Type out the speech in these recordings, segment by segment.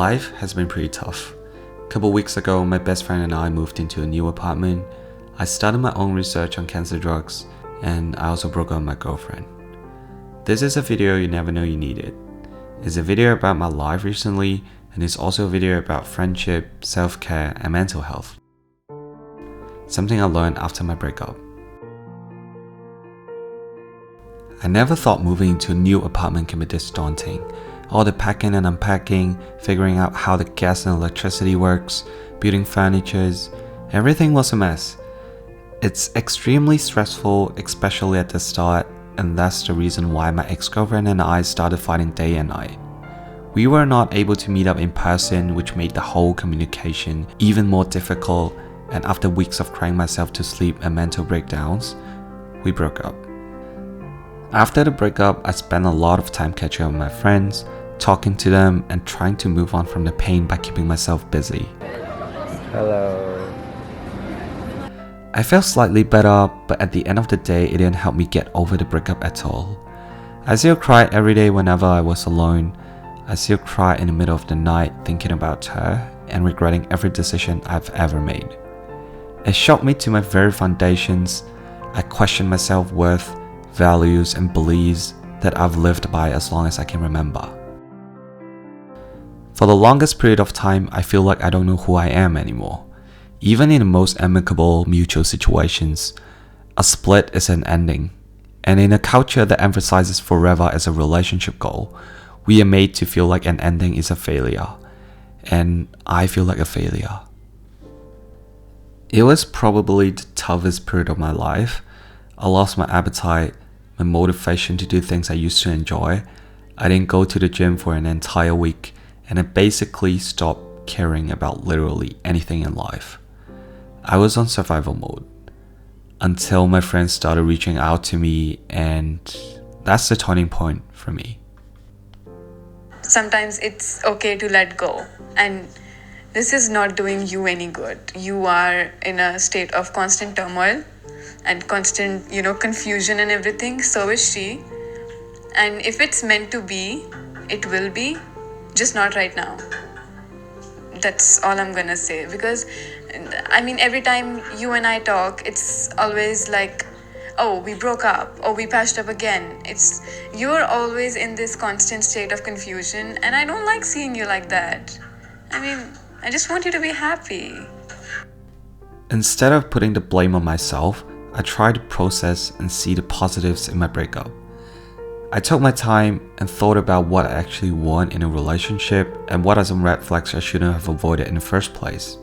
Life has been pretty tough. A couple weeks ago, my best friend and I moved into a new apartment. I started my own research on cancer drugs, and I also broke up with my girlfriend. This is a video you never know you needed. It's a video about my life recently, and it's also a video about friendship, self-care, and mental health. Something I learned after my breakup. I never thought moving into a new apartment can be this daunting. All the packing and unpacking, figuring out how the gas and electricity works, building furniture, everything was a mess. It's extremely stressful, especially at the start, and that's the reason why my ex-girlfriend and I started fighting day and night. We were not able to meet up in person, which made the whole communication even more difficult, and after weeks of crying myself to sleep and mental breakdowns, we broke up. After the breakup, I spent a lot of time catching up with my friends, talking to them, and trying to move on from the pain by keeping myself busy. Hello. I felt slightly better, but at the end of the day, it didn't help me get over the breakup at all. I still cried every day whenever I was alone. I still cry in the middle of the night thinking about her and regretting every decision I've ever made. It shocked me to my very foundations. I questioned my self-worth, values, and beliefs that I've lived by as long as I can remember. For the longest period of time, I feel like I don't know who I am anymore. Even in the most amicable mutual situations, a split is an ending. And in a culture that emphasizes forever as a relationship goal, we are made to feel like an ending is a failure. And I feel like a failure. It was probably the toughest period of my life. I lost my appetite, my motivation to do things I used to enjoy. I didn't go to the gym for an entire week, and I basically stopped caring about literally anything in life. I was on survival mode until my friends started reaching out to me, and that's the turning point for me. Sometimes it's okay to let go, and this is not doing you any good. You are in a state of constant turmoil and constant, confusion and everything. So is she. And if it's meant to be, it will be, just not right now. That's all I'm gonna say, because every time you and I talk, it's always like, oh, we broke up, or we patched up again. You're always in this constant state of confusion, and I don't like seeing you like that. I just want you to be happy. Instead of putting the blame on myself, I try to process and see the positives in my breakup. I took my time and thought about what I actually want in a relationship and what are some red flags I shouldn't have avoided in the first place.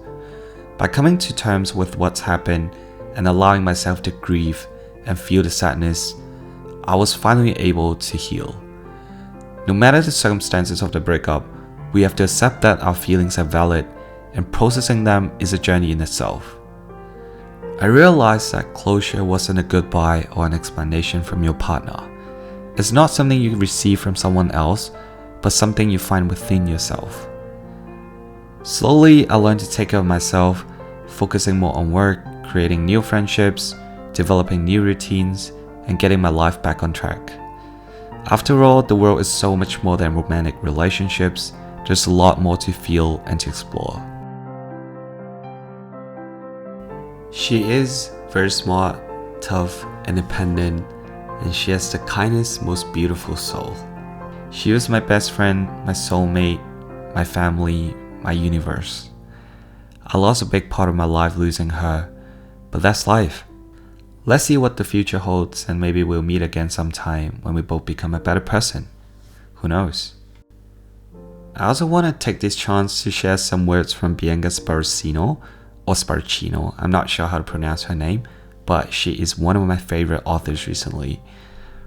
By coming to terms with what's happened and allowing myself to grieve and feel the sadness, I was finally able to heal. No matter the circumstances of the breakup, we have to accept that our feelings are valid, and processing them is a journey in itself. I realized that closure wasn't a goodbye or an explanation from your partner. It's not something you receive from someone else, but something you find within yourself. Slowly, I learned to take care of myself, focusing more on work, creating new friendships, developing new routines, and getting my life back on track. After all, the world is so much more than romantic relationships. There's a lot more to feel and to explore. She is very smart, tough, independent, and she has the kindest, most beautiful soul. She was my best friend, my soulmate, my family, my universe. I lost a big part of my life losing her, but that's life. Let's see what the future holds, and maybe we'll meet again sometime when we both become a better person. Who knows? I also want to take this chance to share some words from Bianca Sparacino, or Sparacino, I'm not sure how to pronounce her name, but she is one of my favorite authors recently.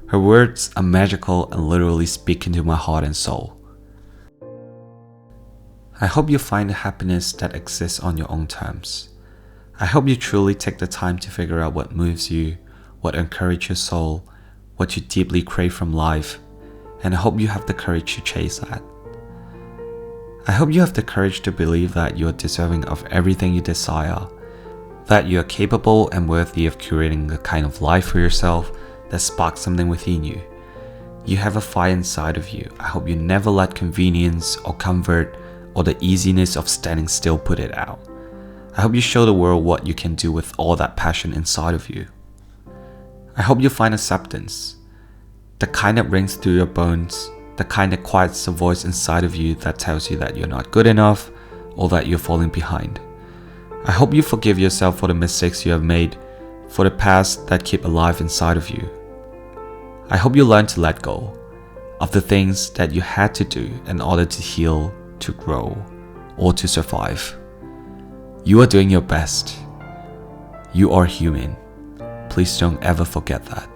Her words are magical and literally speak into my heart and soul. I hope you find the happiness that exists on your own terms. I hope you truly take the time to figure out what moves you, what encourages your soul, what you deeply crave from life, and I hope you have the courage to chase that. I hope you have the courage to believe that you are deserving of everything you desire, that you are capable and worthy of curating the kind of life for yourself that sparks something within you. You have a fire inside of you. I hope you never let convenience or comfort or the easiness of standing still put it out. I hope you show the world what you can do with all that passion inside of you. I hope you find acceptance, the kind that rings through your bones, the kind that quiets the voice inside of you that tells you that you're not good enough or that you're falling behind. I hope you forgive yourself for the mistakes you have made, for the past that keep alive inside of you. I hope you learn to let go of the things that you had to do in order to heal, to grow, or to survive. You are doing your best. You are human. Please don't ever forget that.